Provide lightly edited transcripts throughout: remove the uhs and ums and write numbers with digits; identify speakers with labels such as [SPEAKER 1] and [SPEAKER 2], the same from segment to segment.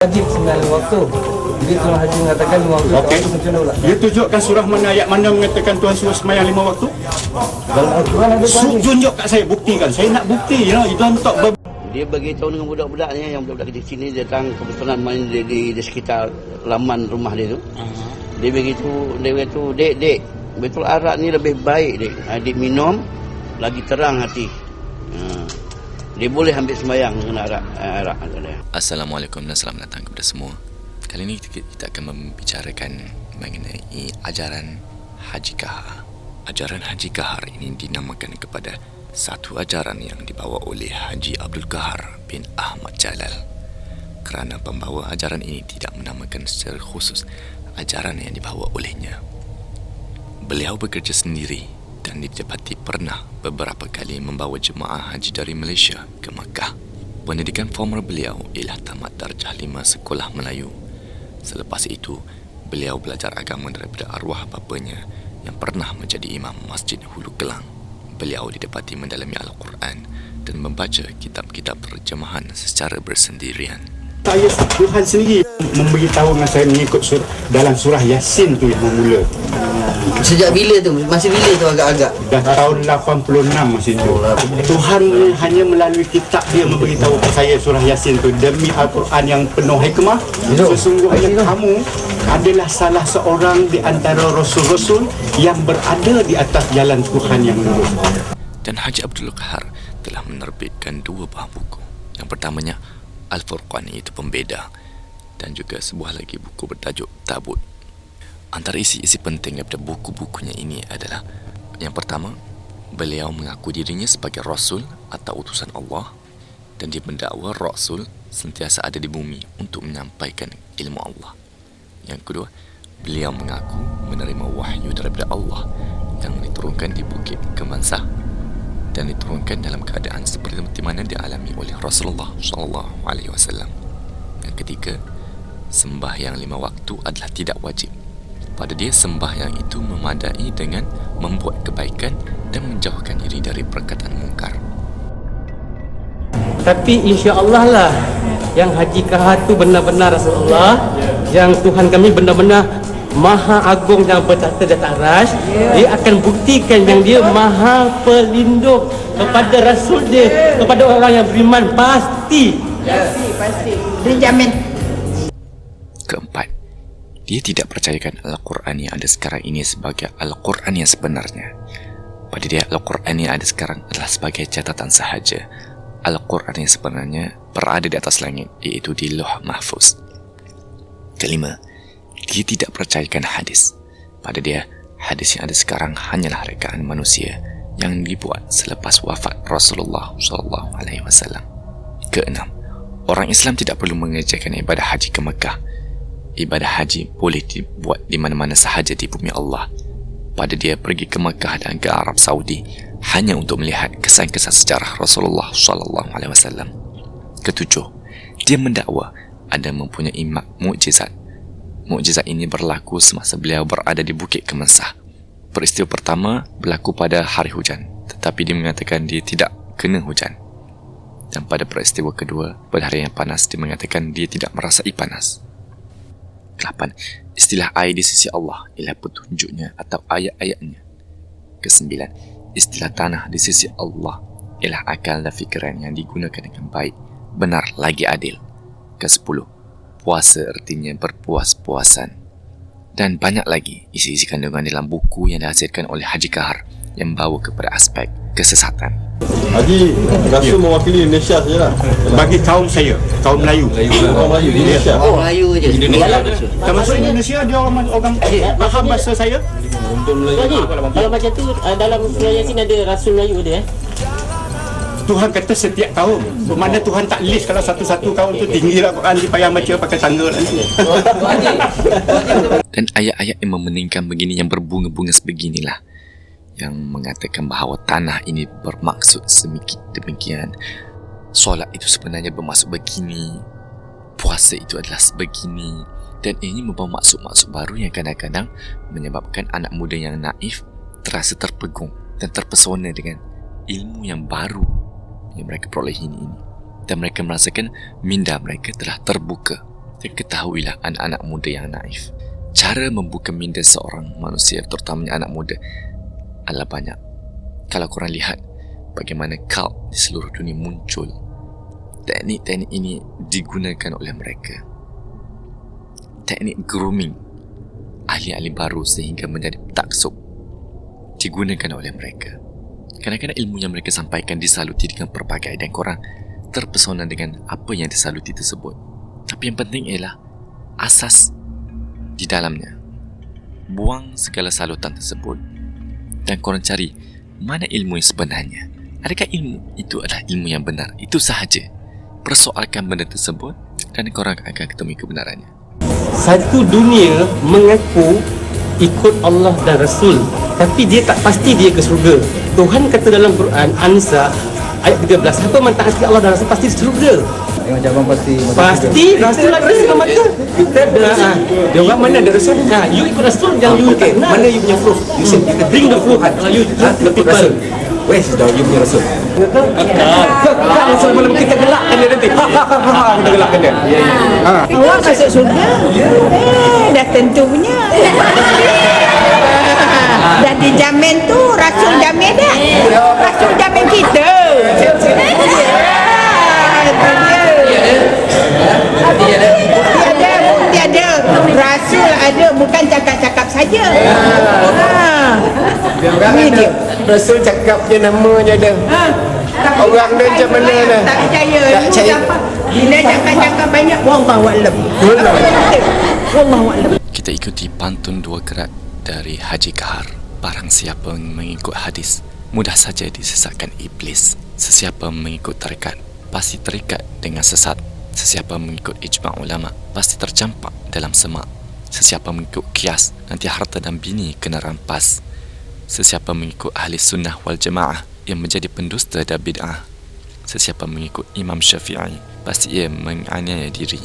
[SPEAKER 1] Wajib sembahyang waktu. Jadi Tuan Haji mengatakan 5 waktu.
[SPEAKER 2] Okey.
[SPEAKER 1] Waktu macam mana pula?
[SPEAKER 2] Dia tunjukkan surah mana, ayat mana mengatakan Tuhan suruh sembahyang 5 waktu?
[SPEAKER 1] Dalam Al-Quran ada banyak.
[SPEAKER 2] Tunjuk kat saya, buktikan. Saya nak bukti, you don't talk
[SPEAKER 3] Dia beritahu dengan budak-budaknya, yang budak-budak kecil sini datang kebetulan main di sekitar laman rumah dia tu. Dia beritahu, dek, betul arak ni lebih baik dek. Adik minum, lagi terang hati. Dia boleh ambil sembahyang dengan arak.
[SPEAKER 4] Assalamualaikum dan selamat datang kepada semua. Kali ini kita akan membicarakan mengenai ajaran Haji Kahar. Ajaran Haji Kahar ini dinamakan kepada satu ajaran yang dibawa oleh Haji Abdul Kahar bin Ahmad Jalal. Kerana pembawa ajaran ini tidak menamakan secara khusus ajaran yang dibawa olehnya. Beliau bekerja sendiri dan didapati pernah beberapa kali membawa jemaah haji dari Malaysia ke Makkah. Pendidikan formal beliau ialah tamat darjah 5 sekolah Melayu. Selepas itu, beliau belajar agama daripada arwah bapanya yang pernah menjadi imam Masjid Hulu Kelang. Beliau didapati mendalami Al-Quran dan membaca kitab-kitab terjemahan secara bersendirian.
[SPEAKER 2] Saya Tuhan sendiri memberitahu dengan saya mengikut dalam surah Yasin tu yang bermula.
[SPEAKER 3] Sejak bila tu? Masih bila tu agak-agak?
[SPEAKER 2] Dah tahun 86 masa itu. Tuhan hanya melalui kitab dia memberitahu kepada saya surah Yasin tu, demi Al-Quran yang penuh hikmah, sesungguhnya kamu adalah salah seorang di antara rasul-rasul yang berada di atas jalan Tuhan yang lurus.
[SPEAKER 4] Dan Haji Abdul Kahar telah menerbitkan 2 buah buku. Yang pertamanya Al-Furqan, iaitu pembeda, dan juga sebuah lagi buku bertajuk Tabut. Antara isi-isi penting daripada buku-bukunya ini adalah, yang pertama, beliau mengaku dirinya sebagai Rasul atau utusan Allah, dan dia mendakwa Rasul sentiasa ada di bumi untuk menyampaikan ilmu Allah. Yang kedua, beliau mengaku menerima wahyu daripada Allah yang diturunkan di Bukit Kemansah dan diturunkan dalam keadaan seperti mana dialami oleh Rasulullah SAW. Yang ketiga, sembahyang 5 waktu adalah tidak wajib. Pada dia, sembahyang itu memadai dengan membuat kebaikan dan menjauhkan diri dari perkataan mungkar.
[SPEAKER 1] Tapi insya-Allah lah yang Haji Kahar tu benar-benar Rasulullah, yang Tuhan kami benar-benar Maha Agung dan bertahta di atas arsy. Dia akan buktikan yang dia Maha Pelindung kepada Rasul dia, kepada orang yang beriman pasti.
[SPEAKER 5] Pasti. Dijamin.
[SPEAKER 4] Keempat, dia tidak percayakan Al-Quran yang ada sekarang ini sebagai Al-Quran yang sebenarnya. Pada dia, Al-Quran yang ada sekarang adalah sebagai catatan sahaja. Al-Quran yang sebenarnya berada di atas langit, iaitu di Lauh Mahfuz. Kelima, dia tidak percayakan hadis. Pada dia, hadis yang ada sekarang hanyalah rekaan manusia yang dibuat selepas wafat Rasulullah SAW. Keenam, orang Islam tidak perlu mengerjakan ibadah haji ke Mekah. Ibadah haji boleh dibuat di mana-mana sahaja di bumi Allah. Pada dia, pergi ke Mekah dan ke Arab Saudi hanya untuk melihat kesan-kesan sejarah Rasulullah SAW. Ketujuh, dia mendakwa ada mempunyai mukjizat. Mukjizat ini berlaku semasa beliau berada di Bukit Kemansah. Peristiwa pertama berlaku pada hari hujan, tetapi dia mengatakan dia tidak kena hujan. Dan pada peristiwa kedua, pada hari yang panas, dia mengatakan dia tidak merasai panas. 8. Istilah air di sisi Allah ialah petunjuknya atau ayat-ayatnya. 9. Istilah tanah di sisi Allah ialah akal dan fikiran yang digunakan dengan baik, benar lagi adil. 10. Puasa artinya berpuas-puasan. Dan banyak lagi isi-isi kandungan dalam buku yang dihasilkan oleh Haji Kahar yang membawa kepada aspek kesesatan.
[SPEAKER 6] Haji rasa mewakili Indonesia sajalah.
[SPEAKER 2] Bagi kaum saya, kaum Melayu.
[SPEAKER 6] Orang Melayu di Indonesia.
[SPEAKER 3] Melayu je.
[SPEAKER 2] Termasuk Indonesia, dia orang faham bahasa saya.
[SPEAKER 6] Untuk Melayu.
[SPEAKER 7] Kalau macam tu dalam surah Yasin ada Rasul Melayu ada
[SPEAKER 2] Tuhan kata setiap kaum. Bermakna Tuhan tak list kalau satu-satu kaum tu tinggilah Quran dia payah baca pakai tangga nanti.
[SPEAKER 4] Dan ayat-ayat yang memeningkan begini, yang berbunga-bunga sebeginilah, yang mengatakan bahawa tanah ini bermaksud demikian, solat itu sebenarnya bermaksud begini, puasa itu adalah sebegini. Dan ini membawa maksud-maksud baru yang kadang-kadang menyebabkan anak muda yang naif terasa terpegung dan terpesona dengan ilmu yang baru yang mereka perolehi ini. Dan mereka merasakan minda mereka telah terbuka. Dan ketahuilah anak-anak muda yang naif, cara membuka minda seorang manusia, terutamanya anak muda, adalah banyak. Kalau korang lihat bagaimana cult di seluruh dunia muncul, teknik-teknik ini digunakan oleh mereka. Teknik grooming ahli-ahli baru sehingga menjadi taksub digunakan oleh mereka. Kadang-kadang ilmu yang mereka sampaikan disaluti dengan pelbagai, dan korang terpesona dengan apa yang disaluti tersebut. Tapi yang penting ialah asas di dalamnya. Buang segala salutan tersebut dan korang cari mana ilmu yang sebenarnya. Adakah ilmu itu adalah ilmu yang benar? Itu sahaja. Persoalkan benda tersebut dan korang akan ketemu kebenarannya.
[SPEAKER 1] Satu dunia mengaku ikut Allah dan Rasul, tapi dia tak pasti dia ke syurga. Tuhan kata dalam Quran An-Nisa ayat 13, siapa mentaati Allah dan Rasul pasti di syurga.
[SPEAKER 8] Macam abang pasti
[SPEAKER 1] Rasul ada segala mata. Kita dia orang mana ada Rasul? You ikut Rasul, jangan you ikut. Mana you punya proof? You said you bring the proof. Kalau you the people.
[SPEAKER 8] where is the you punya Rasul?
[SPEAKER 1] Sebelum kita gelakkan dia nanti. Kita gelakkan dia.
[SPEAKER 5] Allah masuk surga. Dah tentu punya. Dah dijamin tu, Rasul jamin dah. Rasul jamin kita. Bukti ada. Rasul ada, bukan cakap-cakap saja. Ini dia.
[SPEAKER 8] Rasul cakap je namanya dah. Orang dia macam mana dah?
[SPEAKER 5] Tak percaya.
[SPEAKER 8] Tak percaya.
[SPEAKER 5] Bila cakap-cakap banyak, wallahualam. Wallahualam.
[SPEAKER 4] Kita ikuti pantun dua kerat dari Haji Kahar. Barang siapa mengikut hadis, mudah saja disesatkan iblis. Sesiapa mengikut tarekat, pasti terikat dengan sesat. Sesiapa mengikut ijma' ulama, pasti tercampak dalam semak. Sesiapa mengikut kias, nanti harta dan bini kena rampas. Sesiapa mengikut ahli sunnah wal jamaah, ia menjadi pendusta dan bid'ah. Sesiapa mengikut Imam Syafi'i, pasti ia menganiaya diri.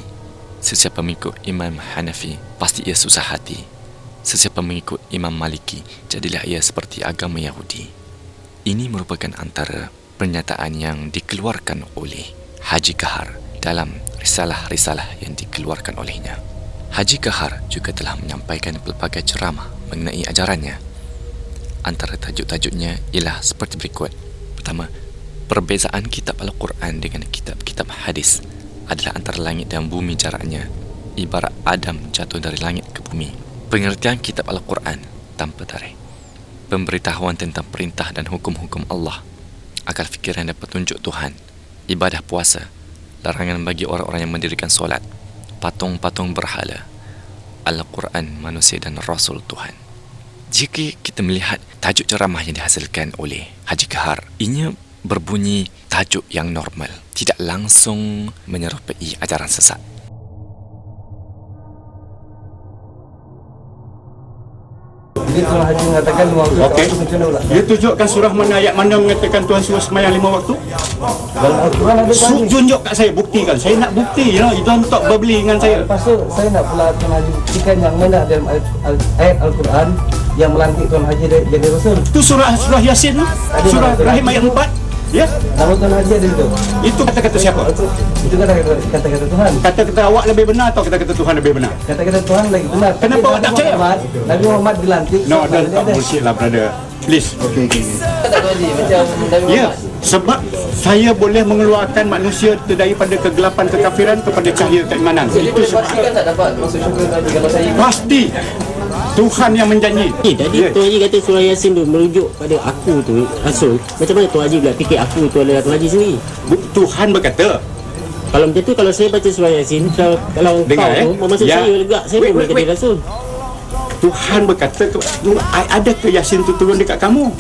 [SPEAKER 4] Sesiapa mengikut Imam Hanafi, pasti ia susah hati. Sesiapa mengikut Imam Maliki, jadilah ia seperti agama Yahudi. Ini merupakan antara pernyataan yang dikeluarkan oleh Haji Kahar dalam risalah-risalah yang dikeluarkan olehnya. Haji Kahar juga telah menyampaikan pelbagai ceramah mengenai ajarannya. Antara tajuk-tajuknya ialah seperti berikut. Pertama, perbezaan kitab Al-Quran dengan kitab-kitab hadis adalah antara langit dan bumi jaraknya, ibarat Adam jatuh dari langit ke bumi. Pengertian kitab Al-Quran tanpa tarikh, pemberitahuan tentang perintah dan hukum-hukum Allah, akal fikiran dan petunjuk Tuhan, ibadah puasa, larangan bagi orang-orang yang mendirikan solat, patung-patung berhala, Al-Quran, manusia dan Rasul Tuhan. Jika kita melihat tajuk ceramah yang dihasilkan oleh Haji Kahar, ianya berbunyi tajuk yang normal, tidak langsung menyerupai ajaran sesat.
[SPEAKER 8] Jadi Tuan Haji mengatakan 5 waktu.
[SPEAKER 2] Okey.
[SPEAKER 8] Macam mana pula?
[SPEAKER 2] Dia tunjukkan surah mana, ayat mana mengatakan Tuhan suruh sembahyang 5 waktu.
[SPEAKER 8] Dalam Al-Quran ada Tuan Haji.
[SPEAKER 2] Tunjuk kat saya, buktikan. Saya nak bukti, you don't talk berbeli dengan saya.
[SPEAKER 8] Lepas tu saya nak pula Tuan Haji buktikan yang mana dalam ayat Al-Quran yang melantik Tuan Haji jadi Rasul.
[SPEAKER 2] Itu surah Yasin, surah Rahim ayat 4. Ya,
[SPEAKER 8] Nama Tuan Haji ada itu.
[SPEAKER 2] itu kata-kata siapa?
[SPEAKER 8] Itu kata-kata Tuhan.
[SPEAKER 2] Kata-kata awak lebih benar atau kata-kata Tuhan lebih benar?
[SPEAKER 8] Kata-kata Tuhan lagi benar.
[SPEAKER 2] Kenapa
[SPEAKER 8] Tapi
[SPEAKER 2] awak tak percaya?
[SPEAKER 8] Nabi Muhammad dilantik.
[SPEAKER 2] No,
[SPEAKER 8] Tuhan
[SPEAKER 2] don't talk
[SPEAKER 8] ada.
[SPEAKER 2] bullshit lah, brother. Please.
[SPEAKER 8] Okey.
[SPEAKER 2] Ya, sebab saya boleh mengeluarkan manusia daripada kegelapan kekafiran kepada cahaya keimanan. Itu sebab
[SPEAKER 8] tak dapat masuk syurga tadi kalau saya
[SPEAKER 2] pasti Tuhan yang menjanji.
[SPEAKER 7] Tadi
[SPEAKER 2] Ya.
[SPEAKER 7] Tuan Haji kata surah Yasin tu merujuk pada aku tu Rasul. Macam mana Tuan Haji pula fikir aku tu adalah Tuan Haji sendiri?
[SPEAKER 2] Tuhan berkata,
[SPEAKER 7] Kalau macam tu, kalau saya baca surah Yasin, kalau
[SPEAKER 2] Dengar,
[SPEAKER 7] kau tu bermaksud
[SPEAKER 2] Ya.
[SPEAKER 7] saya lega, saya
[SPEAKER 2] Wait,
[SPEAKER 7] pun boleh
[SPEAKER 2] wait,
[SPEAKER 7] kata
[SPEAKER 2] wait.
[SPEAKER 7] Rasul.
[SPEAKER 2] Tuhan berkata, ada ke Yasin tu turun dekat kamu?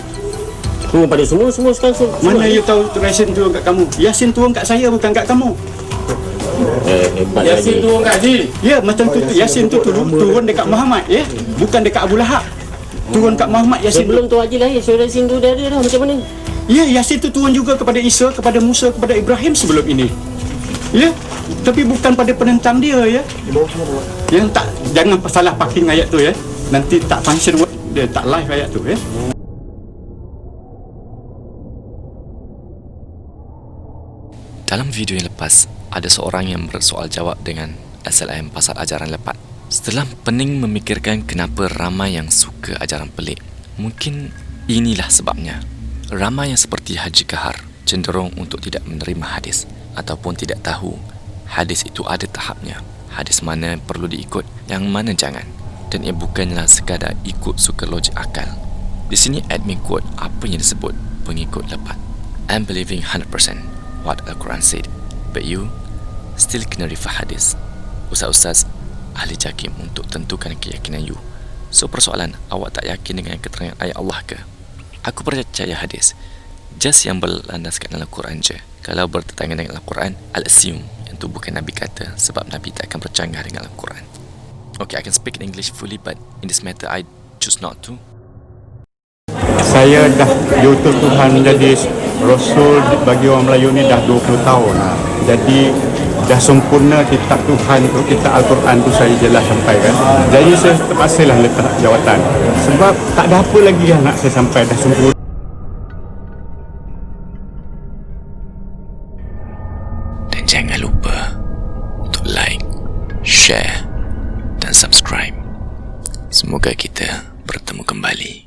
[SPEAKER 7] Turun pada semua sekarang semua.
[SPEAKER 2] Mana you tahu Yasin turun kat kamu? Yasin turun kat saya, bukan kat kamu.
[SPEAKER 7] Yasin tu
[SPEAKER 2] kat Haji. Ya, macam tu. Yasin tu turun dekat Muhammad, ya. Bukan dekat Abu Lahab. Turun kat Muhammad Yasin.
[SPEAKER 7] sebelum Tuan Haji lahir, surah Yasin tu dah ada dah. Macam mana?
[SPEAKER 2] Ya, Yasin tu turun juga kepada Isa, kepada Musa, kepada Ibrahim sebelum ini. Ya, tapi bukan pada penentang dia, ya. Yang tak, jangan salah parking ayat tu, ya. Nanti tak function, dia tak live ayat tu, ya.
[SPEAKER 4] Dalam video yang lepas, ada seorang yang bersoal jawab dengan SLM pasal ajaran lepat. Setelah pening memikirkan kenapa ramai yang suka ajaran pelik, mungkin inilah sebabnya. Ramai yang seperti Haji Kahar cenderung untuk tidak menerima hadis ataupun tidak tahu hadis itu ada tahapnya. Hadis mana perlu diikut, yang mana jangan. Dan ia bukanlah sekadar ikut suka logik akal. Di sini admin quote apa yang disebut pengikut lepat. I'm believing 100% what Al-Quran said, but you still kena refer hadis. Ustaz-ustaz ahli jakim untuk tentukan keyakinan you. So persoalan, awak tak yakin dengan keterangan ayat Allah ke? Aku percaya hadis just yang berlandaskan Al-Quran je. Kalau bertentangan dengan Al-Quran, I'll assume yang tu bukan Nabi kata, sebab Nabi tak akan bercanggah dengan Al-Quran. Okay, I can speak in English fully, but in this matter I choose not to.
[SPEAKER 2] Saya dah diutus Tuhan menjadi Rasul bagi orang Melayu ni dah 20 tahun. Jadi dah sempurna kitab Tuhan tu, kitab Al-Quran tu saya jelas sampaikan. Jadi saya terpaksalah letak jawatan. Sebab tak ada apa lagi yang nak saya sampai, dah sempurna.
[SPEAKER 4] Dan jangan lupa untuk like, share dan subscribe. Semoga kita bertemu kembali.